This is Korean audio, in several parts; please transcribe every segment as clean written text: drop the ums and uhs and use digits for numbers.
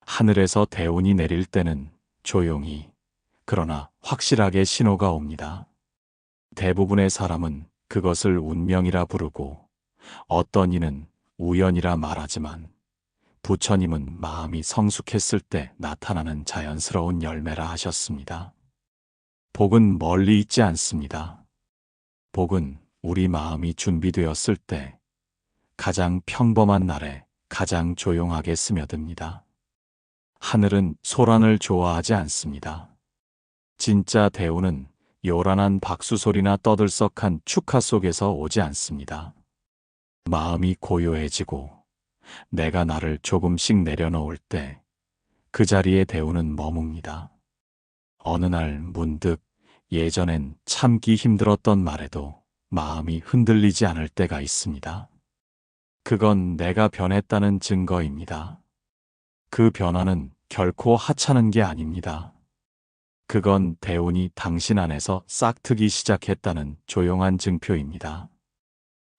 하늘에서 대운이 내릴 때는 조용히, 그러나 확실하게 신호가 옵니다. 대부분의 사람은 그것을 운명이라 부르고 어떤 이는 우연이라 말하지만 부처님은 마음이 성숙했을 때 나타나는 자연스러운 열매라 하셨습니다. 복은 멀리 있지 않습니다. 복은 우리 마음이 준비되었을 때 가장 평범한 날에 가장 조용하게 스며듭니다. 하늘은 소란을 좋아하지 않습니다. 진짜 대우는 요란한 박수 소리나 떠들썩한 축하 속에서 오지 않습니다. 마음이 고요해지고 내가 나를 조금씩 내려놓을 때 그 자리에 대우는 머뭅니다. 어느 날 문득 예전엔 참기 힘들었던 말에도 마음이 흔들리지 않을 때가 있습니다. 그건 내가 변했다는 증거입니다. 그 변화는 결코 하찮은 게 아닙니다. 그건 대운이 당신 안에서 싹트기 시작했다는 조용한 증표입니다.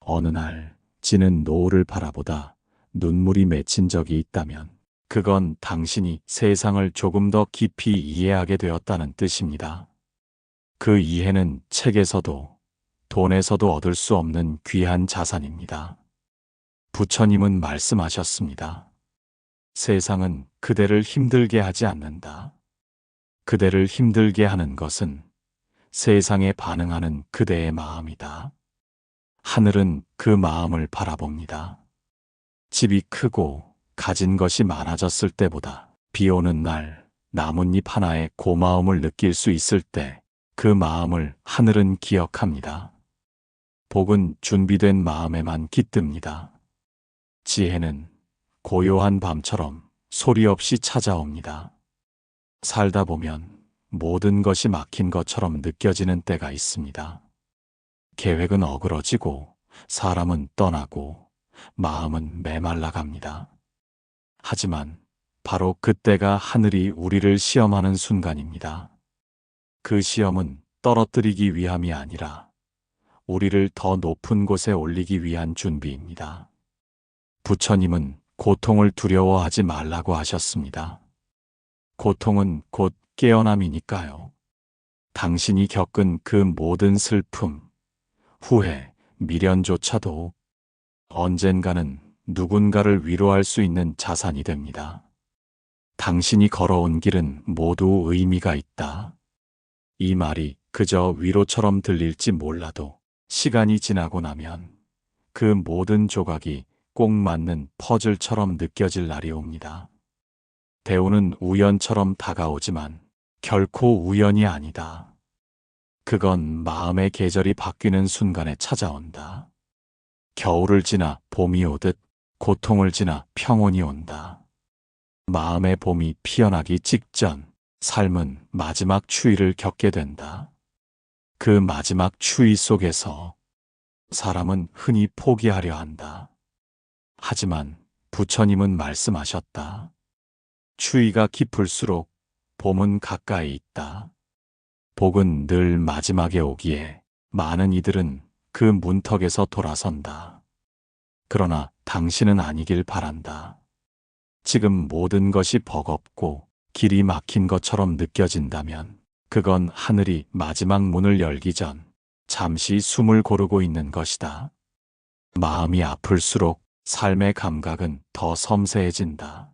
어느 날 지는 노을을 바라보다 눈물이 맺힌 적이 있다면 그건 당신이 세상을 조금 더 깊이 이해하게 되었다는 뜻입니다. 그 이해는 책에서도 돈에서도 얻을 수 없는 귀한 자산입니다. 부처님은 말씀하셨습니다. 세상은 그대를 힘들게 하지 않는다. 그대를 힘들게 하는 것은 세상에 반응하는 그대의 마음이다. 하늘은 그 마음을 바라봅니다. 집이 크고 가진 것이 많아졌을 때보다 비 오는 날 나뭇잎 하나에 고마움을 느낄 수 있을 때 그 마음을 하늘은 기억합니다. 복은 준비된 마음에만 깃듭니다. 지혜는 고요한 밤처럼 소리 없이 찾아옵니다. 살다 보면 모든 것이 막힌 것처럼 느껴지는 때가 있습니다. 계획은 어그러지고 사람은 떠나고 마음은 메말라갑니다. 하지만 바로 그때가 하늘이 우리를 시험하는 순간입니다. 그 시험은 떨어뜨리기 위함이 아니라 우리를 더 높은 곳에 올리기 위한 준비입니다. 부처님은 고통을 두려워하지 말라고 하셨습니다. 고통은 곧 깨어남이니까요. 당신이 겪은 그 모든 슬픔, 후회, 미련조차도 언젠가는 누군가를 위로할 수 있는 자산이 됩니다. 당신이 걸어온 길은 모두 의미가 있다. 이 말이 그저 위로처럼 들릴지 몰라도 시간이 지나고 나면 그 모든 조각이 꼭 맞는 퍼즐처럼 느껴질 날이 옵니다. 대우는 우연처럼 다가오지만 결코 우연이 아니다. 그건 마음의 계절이 바뀌는 순간에 찾아온다. 겨울을 지나 봄이 오듯 고통을 지나 평온이 온다. 마음의 봄이 피어나기 직전 삶은 마지막 추위를 겪게 된다. 그 마지막 추위 속에서 사람은 흔히 포기하려 한다. 하지만 부처님은 말씀하셨다. 추위가 깊을수록 봄은 가까이 있다. 복은 늘 마지막에 오기에 많은 이들은 그 문턱에서 돌아선다. 그러나 당신은 아니길 바란다. 지금 모든 것이 버겁고 길이 막힌 것처럼 느껴진다면 그건 하늘이 마지막 문을 열기 전 잠시 숨을 고르고 있는 것이다. 마음이 아플수록 삶의 감각은 더 섬세해진다.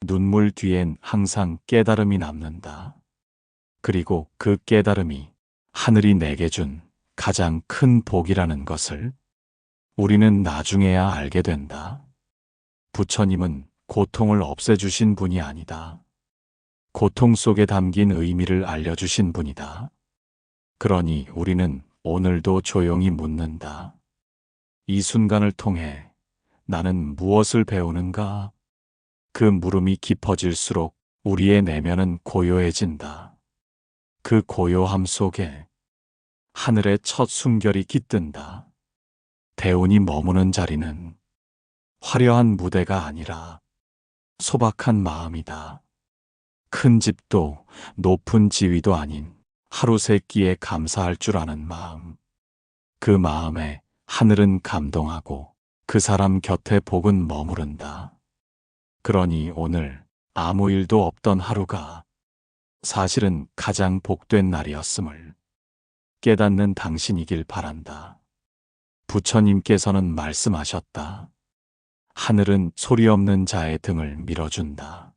눈물 뒤엔 항상 깨달음이 남는다. 그리고 그 깨달음이 하늘이 내게 준 가장 큰 복이라는 것을 우리는 나중에야 알게 된다. 부처님은 고통을 없애주신 분이 아니다. 고통 속에 담긴 의미를 알려주신 분이다. 그러니 우리는 오늘도 조용히 묻는다. 이 순간을 통해 나는 무엇을 배우는가? 그 물음이 깊어질수록 우리의 내면은 고요해진다. 그 고요함 속에 하늘의 첫 숨결이 깃든다. 대운이 머무는 자리는 화려한 무대가 아니라 소박한 마음이다. 큰 집도 높은 지위도 아닌 하루 세 끼에 감사할 줄 아는 마음. 그 마음에 하늘은 감동하고 그 사람 곁에 복은 머무른다. 그러니 오늘 아무 일도 없던 하루가 사실은 가장 복된 날이었음을 깨닫는 당신이길 바란다. 부처님께서는 말씀하셨다. 하늘은 소리 없는 자의 등을 밀어준다.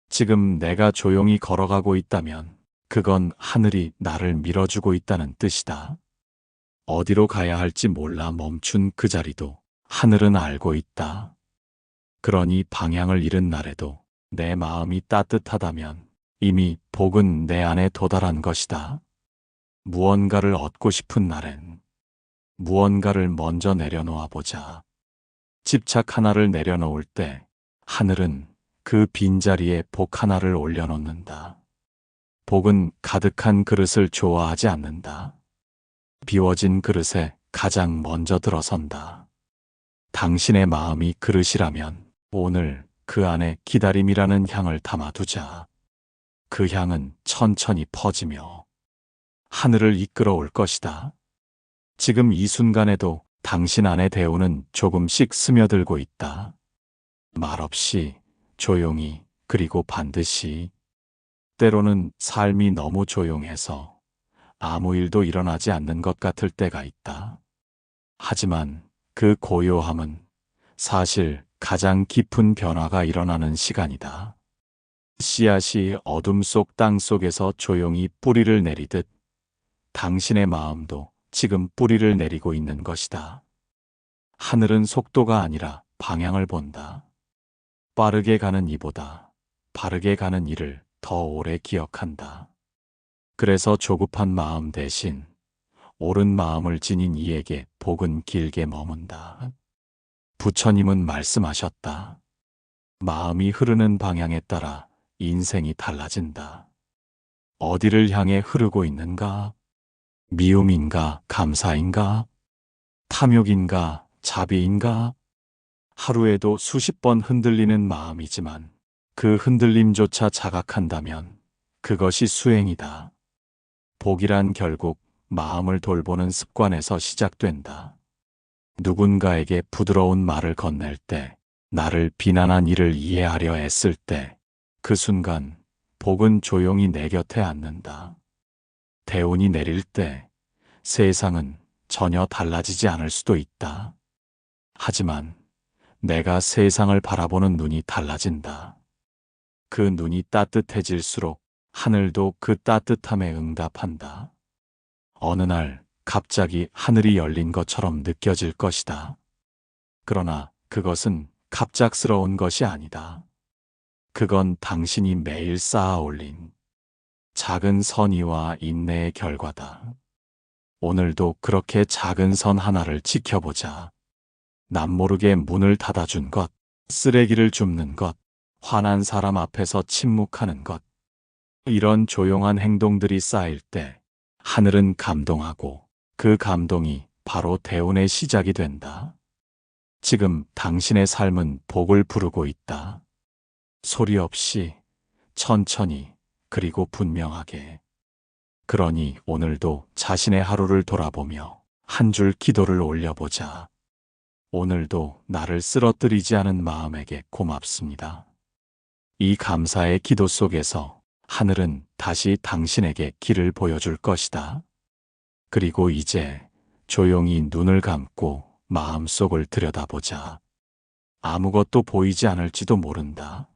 지금 내가 조용히 걸어가고 있다면 그건 하늘이 나를 밀어주고 있다는 뜻이다. 어디로 가야 할지 몰라 멈춘 그 자리도 하늘은 알고 있다. 그러니 방향을 잃은 날에도 내 마음이 따뜻하다면 이미 복은 내 안에 도달한 것이다. 무언가를 얻고 싶은 날엔 무언가를 먼저 내려놓아 보자. 집착 하나를 내려놓을 때 하늘은 그 빈자리에 복 하나를 올려놓는다. 복은 가득한 그릇을 좋아하지 않는다. 비워진 그릇에 가장 먼저 들어선다. 당신의 마음이 그릇이라면 오늘 그 안에 기다림이라는 향을 담아두자. 그 향은 천천히 퍼지며 하늘을 이끌어 올 것이다. 지금 이 순간에도 당신 안의 대우는 조금씩 스며들고 있다. 말없이, 조용히, 그리고 반드시. 때로는 삶이 너무 조용해서 아무 일도 일어나지 않는 것 같을 때가 있다. 하지만 그 고요함은 사실 가장 깊은 변화가 일어나는 시간이다. 씨앗이 어둠 속 땅 속에서 조용히 뿌리를 내리듯 당신의 마음도 지금 뿌리를 내리고 있는 것이다. 하늘은 속도가 아니라 방향을 본다. 빠르게 가는 이보다 바르게 가는 이를 더 오래 기억한다. 그래서 조급한 마음 대신 옳은 마음을 지닌 이에게 복은 길게 머문다. 부처님은 말씀하셨다. 마음이 흐르는 방향에 따라 인생이 달라진다. 어디를 향해 흐르고 있는가? 미움인가? 감사인가? 탐욕인가? 자비인가? 하루에도 수십 번 흔들리는 마음이지만 그 흔들림조차 자각한다면 그것이 수행이다. 복이란 결국 마음을 돌보는 습관에서 시작된다. 누군가에게 부드러운 말을 건넬 때, 나를 비난한 이를 이해하려 애쓸 때, 그 순간 복은 조용히 내 곁에 앉는다. 대운이 내릴 때 세상은 전혀 달라지지 않을 수도 있다. 하지만 내가 세상을 바라보는 눈이 달라진다. 그 눈이 따뜻해질수록 하늘도 그 따뜻함에 응답한다. 어느 날 갑자기 하늘이 열린 것처럼 느껴질 것이다. 그러나 그것은 갑작스러운 것이 아니다. 그건 당신이 매일 쌓아 올린 작은 선의와 인내의 결과다. 오늘도 그렇게 작은 선 하나를 지켜보자. 남모르게 문을 닫아준 것, 쓰레기를 줍는 것, 화난 사람 앞에서 침묵하는 것. 이런 조용한 행동들이 쌓일 때 하늘은 감동하고 그 감동이 바로 대운의 시작이 된다. 지금 당신의 삶은 복을 부르고 있다. 소리 없이, 천천히, 그리고 분명하게. 그러니 오늘도 자신의 하루를 돌아보며 한 줄 기도를 올려보자. 오늘도 나를 쓰러뜨리지 않은 마음에게 고맙습니다. 이 감사의 기도 속에서 하늘은 다시 당신에게 길을 보여줄 것이다. 그리고 이제 조용히 눈을 감고 마음속을 들여다보자. 아무것도 보이지 않을지도 모른다.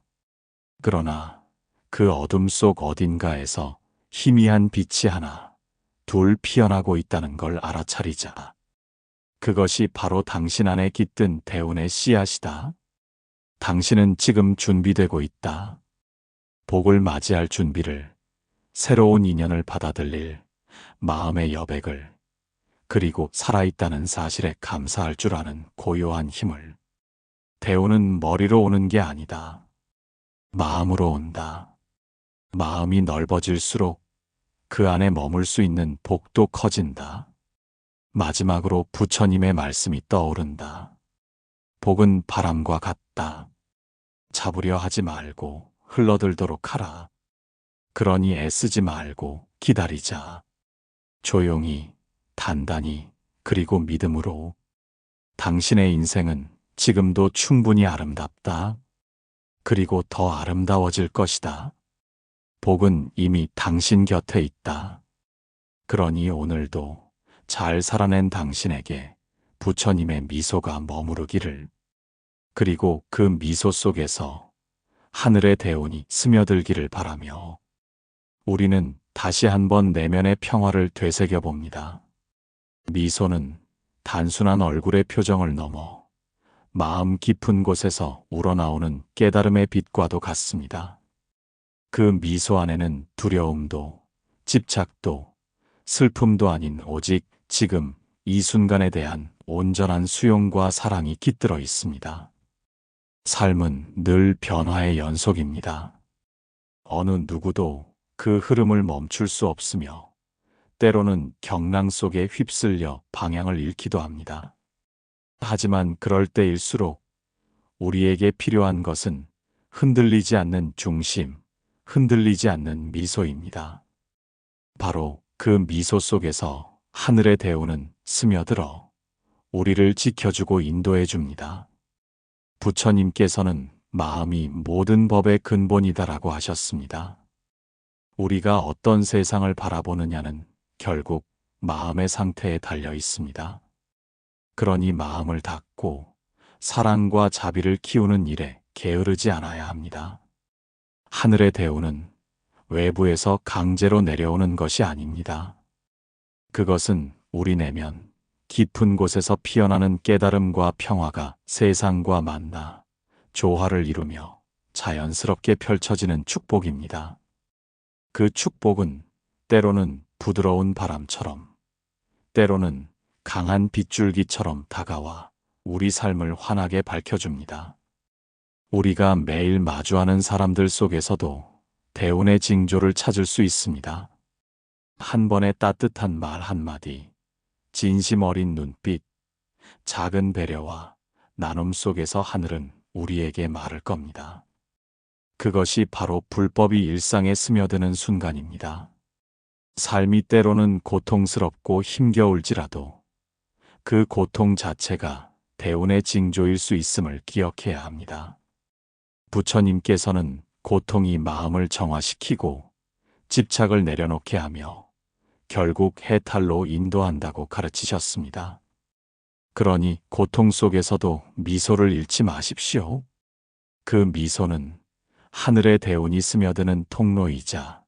그러나 그 어둠 속 어딘가에서 희미한 빛이 하나, 둘 피어나고 있다는 걸 알아차리자. 그것이 바로 당신 안에 깃든 대운의 씨앗이다. 당신은 지금 준비되고 있다. 복을 맞이할 준비를, 새로운 인연을 받아들일 마음의 여백을, 그리고 살아있다는 사실에 감사할 줄 아는 고요한 힘을. 대운은 머리로 오는 게 아니다. 마음으로 온다. 마음이 넓어질수록 그 안에 머물 수 있는 복도 커진다. 마지막으로 부처님의 말씀이 떠오른다. 복은 바람과 같다. 잡으려 하지 말고 흘러들도록 하라. 그러니 애쓰지 말고 기다리자. 조용히, 단단히, 그리고 믿음으로. 당신의 인생은 지금도 충분히 아름답다. 그리고 더 아름다워질 것이다. 복은 이미 당신 곁에 있다. 그러니 오늘도 잘 살아낸 당신에게 부처님의 미소가 머무르기를, 그리고 그 미소 속에서 하늘의 대운이 스며들기를 바라며 우리는 다시 한번 내면의 평화를 되새겨 봅니다. 미소는 단순한 얼굴의 표정을 넘어 마음 깊은 곳에서 우러나오는 깨달음의 빛과도 같습니다. 그 미소 안에는 두려움도, 집착도, 슬픔도 아닌 오직 지금 이 순간에 대한 온전한 수용과 사랑이 깃들어 있습니다. 삶은 늘 변화의 연속입니다. 어느 누구도 그 흐름을 멈출 수 없으며 때로는 경랑 속에 휩쓸려 방향을 잃기도 합니다. 하지만 그럴 때일수록 우리에게 필요한 것은 흔들리지 않는 중심, 흔들리지 않는 미소입니다. 바로 그 미소 속에서 하늘의 대우는 스며들어 우리를 지켜주고 인도해 줍니다. 부처님께서는 마음이 모든 법의 근본이다라고 하셨습니다. 우리가 어떤 세상을 바라보느냐는 결국 마음의 상태에 달려 있습니다. 그러니 마음을 닫고 사랑과 자비를 키우는 일에 게으르지 않아야 합니다. 하늘의 대우는 외부에서 강제로 내려오는 것이 아닙니다. 그것은 우리 내면 깊은 곳에서 피어나는 깨달음과 평화가 세상과 만나 조화를 이루며 자연스럽게 펼쳐지는 축복입니다. 그 축복은 때로는 부드러운 바람처럼, 때로는 강한 빗줄기처럼 다가와 우리 삶을 환하게 밝혀줍니다. 우리가 매일 마주하는 사람들 속에서도 대운의 징조를 찾을 수 있습니다. 한 번의 따뜻한 말 한마디, 진심 어린 눈빛, 작은 배려와 나눔 속에서 하늘은 우리에게 말할 겁니다. 그것이 바로 불법이 일상에 스며드는 순간입니다. 삶이 때로는 고통스럽고 힘겨울지라도 그 고통 자체가 대운의 징조일 수 있음을 기억해야 합니다. 부처님께서는 고통이 마음을 정화시키고 집착을 내려놓게 하며 결국 해탈로 인도한다고 가르치셨습니다. 그러니 고통 속에서도 미소를 잃지 마십시오. 그 미소는 하늘의 대운이 스며드는 통로이자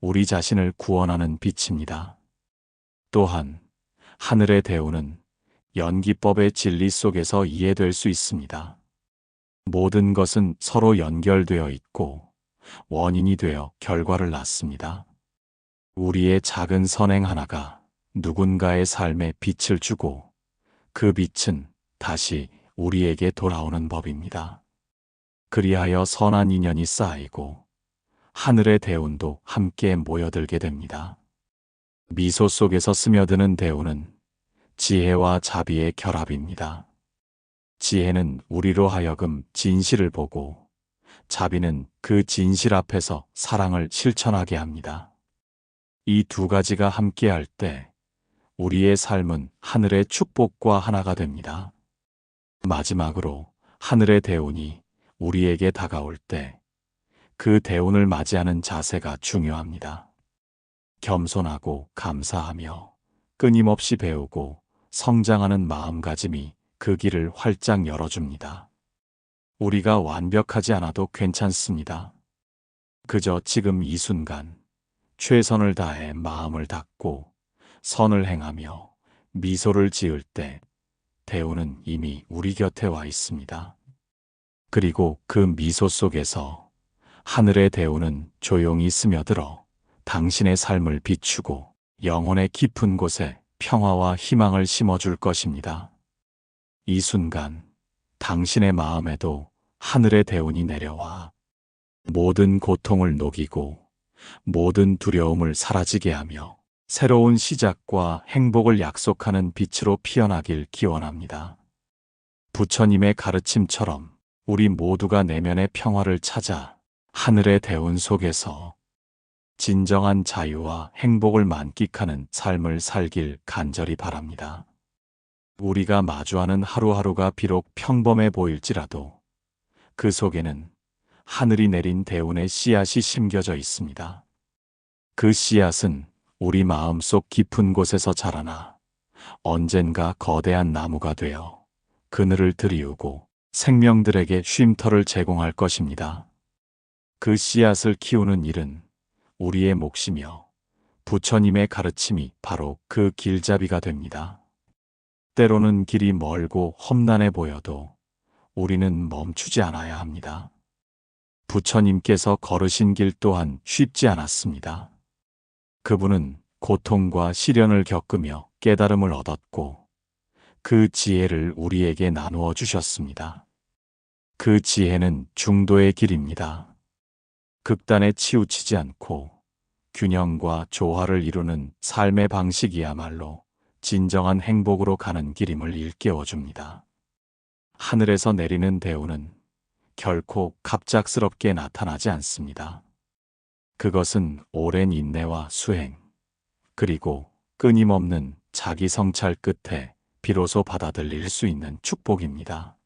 우리 자신을 구원하는 빛입니다. 또한 하늘의 대운은 연기법의 진리 속에서 이해될 수 있습니다. 모든 것은 서로 연결되어 있고 원인이 되어 결과를 낳습니다. 우리의 작은 선행 하나가 누군가의 삶에 빛을 주고 그 빛은 다시 우리에게 돌아오는 법입니다. 그리하여 선한 인연이 쌓이고 하늘의 대운도 함께 모여들게 됩니다. 미소 속에서 스며드는 대운은 지혜와 자비의 결합입니다. 지혜는 우리로 하여금 진실을 보고 자비는 그 진실 앞에서 사랑을 실천하게 합니다. 이 두 가지가 함께할 때 우리의 삶은 하늘의 축복과 하나가 됩니다. 마지막으로 하늘의 대운이 우리에게 다가올 때 그 대운을 맞이하는 자세가 중요합니다. 겸손하고 감사하며 끊임없이 배우고 성장하는 마음가짐이 그 길을 활짝 열어줍니다. 우리가 완벽하지 않아도 괜찮습니다. 그저 지금 이 순간 최선을 다해 마음을 닫고 선을 행하며 미소를 지을 때 대운은 이미 우리 곁에 와 있습니다. 그리고 그 미소 속에서 하늘의 대운은 조용히 스며들어 당신의 삶을 비추고 영혼의 깊은 곳에 평화와 희망을 심어줄 것입니다. 이 순간 당신의 마음에도 하늘의 대운이 내려와 모든 고통을 녹이고 모든 두려움을 사라지게 하며 새로운 시작과 행복을 약속하는 빛으로 피어나길 기원합니다. 부처님의 가르침처럼 우리 모두가 내면의 평화를 찾아 하늘의 대운 속에서 진정한 자유와 행복을 만끽하는 삶을 살길 간절히 바랍니다. 우리가 마주하는 하루하루가 비록 평범해 보일지라도 그 속에는 하늘이 내린 대운의 씨앗이 심겨져 있습니다. 그 씨앗은 우리 마음속 깊은 곳에서 자라나 언젠가 거대한 나무가 되어 그늘을 드리우고 생명들에게 쉼터를 제공할 것입니다. 그 씨앗을 키우는 일은 우리의 몫이며 부처님의 가르침이 바로 그 길잡이가 됩니다. 때로는 길이 멀고 험난해 보여도 우리는 멈추지 않아야 합니다. 부처님께서 걸으신 길 또한 쉽지 않았습니다. 그분은 고통과 시련을 겪으며 깨달음을 얻었고 그 지혜를 우리에게 나누어 주셨습니다. 그 지혜는 중도의 길입니다. 극단에 치우치지 않고 균형과 조화를 이루는 삶의 방식이야말로 진정한 행복으로 가는 길임을 일깨워 줍니다. 하늘에서 내리는 대우는 결코 갑작스럽게 나타나지 않습니다. 그것은 오랜 인내와 수행, 그리고 끊임없는 자기 성찰 끝에 비로소 받아들일 수 있는 축복입니다.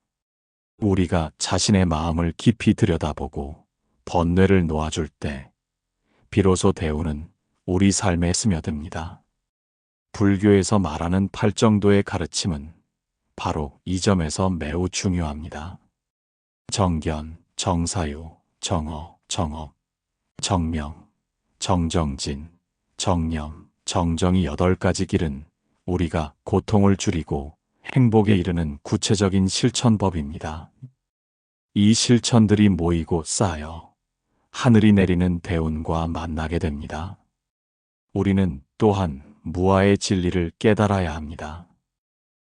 우리가 자신의 마음을 깊이 들여다보고 번뇌를 놓아줄 때 비로소 대우는 우리 삶에 스며듭니다. 불교에서 말하는 팔정도의 가르침은 바로 이 점에서 매우 중요합니다. 정견, 정사유, 정어, 정업, 정명, 정정진, 정념, 정정이 8가지 길은 우리가 고통을 줄이고 행복에 이르는 구체적인 실천법입니다. 이 실천들이 모이고 쌓여 하늘이 내리는 대운과 만나게 됩니다. 우리는 또한 무아의 진리를 깨달아야 합니다.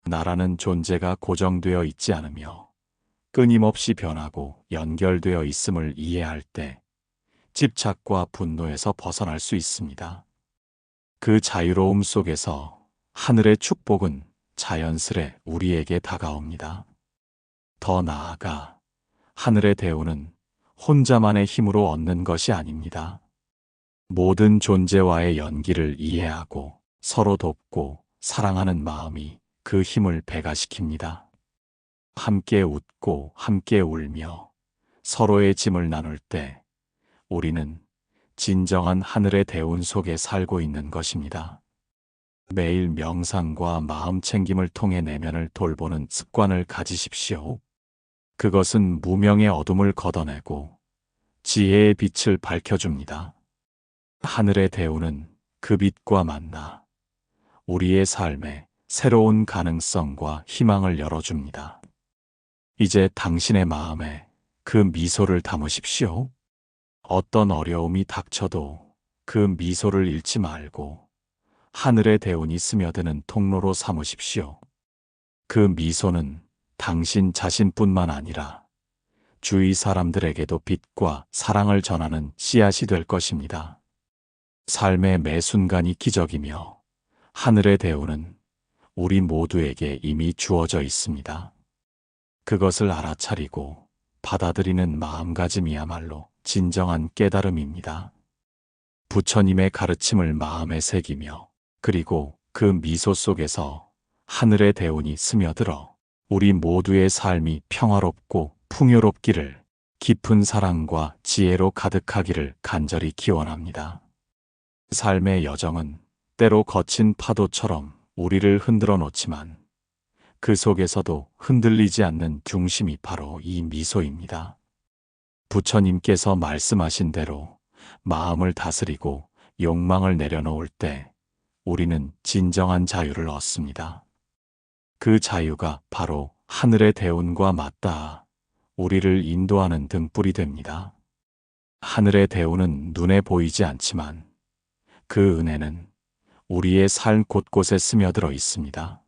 나라는 존재가 고정되어 있지 않으며 끊임없이 변하고 연결되어 있음을 이해할 때 집착과 분노에서 벗어날 수 있습니다. 그 자유로움 속에서 하늘의 축복은 자연스레 우리에게 다가옵니다. 더 나아가 하늘의 대우는 혼자만의 힘으로 얻는 것이 아닙니다. 모든 존재와의 연기를 이해하고 서로 돕고 사랑하는 마음이 그 힘을 배가시킵니다. 함께 웃고 함께 울며 서로의 짐을 나눌 때 우리는 진정한 하늘의 대운 속에 살고 있는 것입니다. 매일 명상과 마음 챙김을 통해 내면을 돌보는 습관을 가지십시오. 그것은 무명의 어둠을 걷어내고 지혜의 빛을 밝혀줍니다. 하늘의 대우는 그 빛과 만나 우리의 삶에 새로운 가능성과 희망을 열어줍니다. 이제 당신의 마음에 그 미소를 담으십시오. 어떤 어려움이 닥쳐도 그 미소를 잃지 말고 하늘의 대운이 스며드는 통로로 삼으십시오. 그 미소는 당신 자신뿐만 아니라 주위 사람들에게도 빛과 사랑을 전하는 씨앗이 될 것입니다. 삶의 매 순간이 기적이며 하늘의 대우는 우리 모두에게 이미 주어져 있습니다. 그것을 알아차리고 받아들이는 마음가짐이야말로 진정한 깨달음입니다. 부처님의 가르침을 마음에 새기며 그리고 그 미소 속에서 하늘의 대운이 스며들어 우리 모두의 삶이 평화롭고 풍요롭기를, 깊은 사랑과 지혜로 가득하기를 간절히 기원합니다. 삶의 여정은 때로 거친 파도처럼 우리를 흔들어 놓지만 그 속에서도 흔들리지 않는 중심이 바로 이 미소입니다. 부처님께서 말씀하신 대로 마음을 다스리고 욕망을 내려놓을 때 우리는 진정한 자유를 얻습니다. 그 자유가 바로 하늘의 대운과 맞닿아 우리를 인도하는 등불이 됩니다. 하늘의 대운은 눈에 보이지 않지만 그 은혜는 우리의 삶 곳곳에 스며들어 있습니다.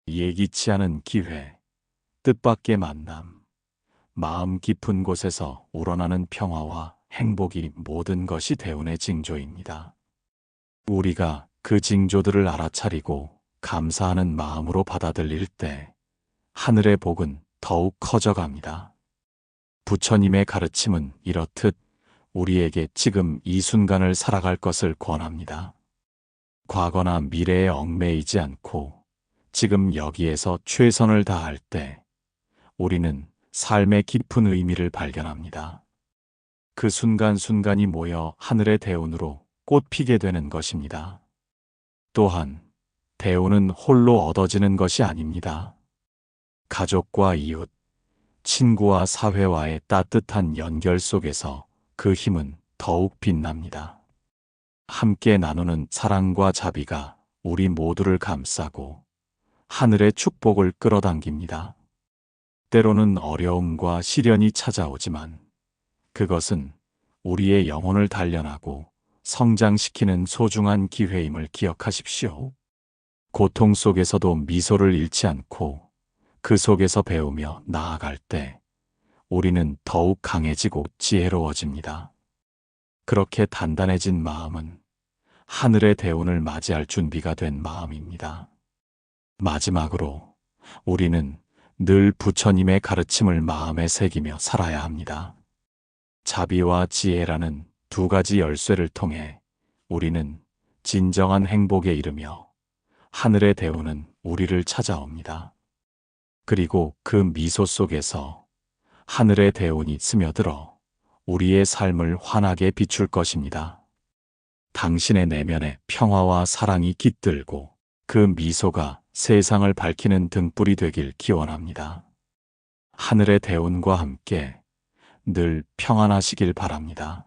예기치 않은 기회, 뜻밖의 만남, 마음 깊은 곳에서 우러나는 평화와 행복이 모든 것이 대운의 징조입니다. 우리가 그 징조들을 알아차리고 감사하는 마음으로 받아들일 때 하늘의 복은 더욱 커져갑니다. 부처님의 가르침은 이렇듯 우리에게 지금 이 순간을 살아갈 것을 권합니다. 과거나 미래에 얽매이지 않고 지금 여기에서 최선을 다할 때 우리는 삶의 깊은 의미를 발견합니다. 그 순간순간이 모여 하늘의 대운으로 꽃피게 되는 것입니다. 또한 대운은 홀로 얻어지는 것이 아닙니다. 가족과 이웃, 친구와 사회와의 따뜻한 연결 속에서 그 힘은 더욱 빛납니다. 함께 나누는 사랑과 자비가 우리 모두를 감싸고 하늘의 축복을 끌어당깁니다. 때로는 어려움과 시련이 찾아오지만 그것은 우리의 영혼을 단련하고 성장시키는 소중한 기회임을 기억하십시오. 고통 속에서도 미소를 잃지 않고 그 속에서 배우며 나아갈 때 우리는 더욱 강해지고 지혜로워집니다. 그렇게 단단해진 마음은 하늘의 대운을 맞이할 준비가 된 마음입니다. 마지막으로 우리는 늘 부처님의 가르침을 마음에 새기며 살아야 합니다. 자비와 지혜라는 두 가지 열쇠를 통해 우리는 진정한 행복에 이르며 하늘의 대운은 우리를 찾아옵니다. 그리고 그 미소 속에서 하늘의 대운이 스며들어 우리의 삶을 환하게 비출 것입니다. 당신의 내면에 평화와 사랑이 깃들고 그 미소가 세상을 밝히는 등불이 되길 기원합니다. 하늘의 대운과 함께 늘 평안하시길 바랍니다.